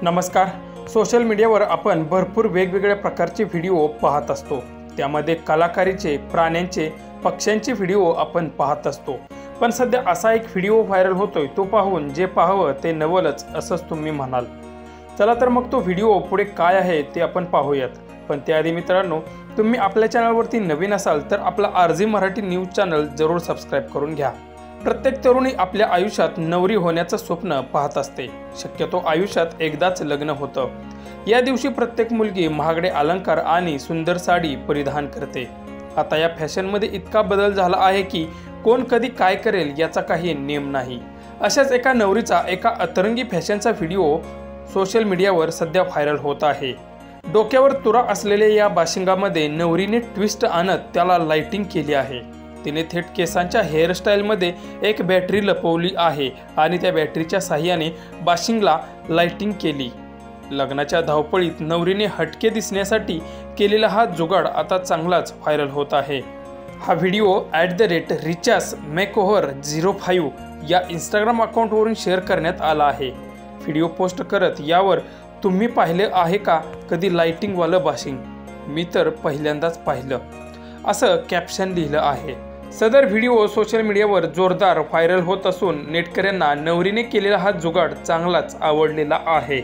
नमस्कार। सोशल मीडियावर आपण भरपूर वेगवेगळ्या प्रकारचे व्हिडिओ पाहत असतो। त्यामध्ये कलाकारीचे, प्राण्यांचे, पक्ष्यांचे व्हिडिओ आपण पाहत असतो। पण सध्या असा एक व्हिडिओ व्हायरल होतोय, तो पाहून जे पाहावं ते नवलच असंच तुम्ही म्हणाल। चला तर मग तो व्हिडिओ पुढे काय आहे ते आपण पाहूयात। पण त्याआधी मित्रांनो, तुम्ही आपल्या चॅनलवरती नवीन असाल तर आपला आरजी मराठी न्यूज चॅनल जरूर सबस्क्राइब करून घ्या। प्रत्येक तरुणी आपल्या आयुष्यात नवरी होण्याचं स्वप्न पाहत असते। शक्यतो आयुष्यात एकदाच लग्न होतं। या दिवशी प्रत्येक मुलगी महागडे अलंकार आणि सुंदर साडी परिधान करते। आता या फॅशनमध्ये इतका बदल झाला आहे की कोण कधी काय करेल याचा काही नेम नाही। अशाच एका नवरीचा एका अतरंगी फॅशनचा व्हिडिओ सोशल मीडियावर सध्या व्हायरल होत आहे। डोक्यावर तुरा असलेल्या या बाशिंगामध्ये नवरीने ट्विस्ट आणत त्याला लाइटिंग केली आहे। तिने थेट केसांच्या हेअरस्टाईलमध्ये एक बॅटरी लपवली आहे आणि त्या बॅटरीच्या साहाय्याने बाशिंगला लाइटिंग केली। लग्नाच्या धावपळीत नवरीने हटके दिसण्यासाठी केलेला हा जुगाड आता चांगलाच व्हायरल होत आहे। हा व्हिडिओ @रिचास मेकओव्हर 05 या इंस्टाग्राम अकाउंटवरून शेअर करण्यात आला आहे। व्हिडिओ पोस्ट करत यावर तुम्ही पाहिले आहे का कधी लाइटिंगवालं बाशिंग? मी तर पहिल्यांदाच पाहिलं, असं कॅप्शन लिहिलं आहे। सदर व्हिडिओ सोशल मीडियावर जोरदार व्हायरल होत असून नेटकऱ्यांना नवरीने केलेला हा जुगाड चांगलाच आवडलेला आहे।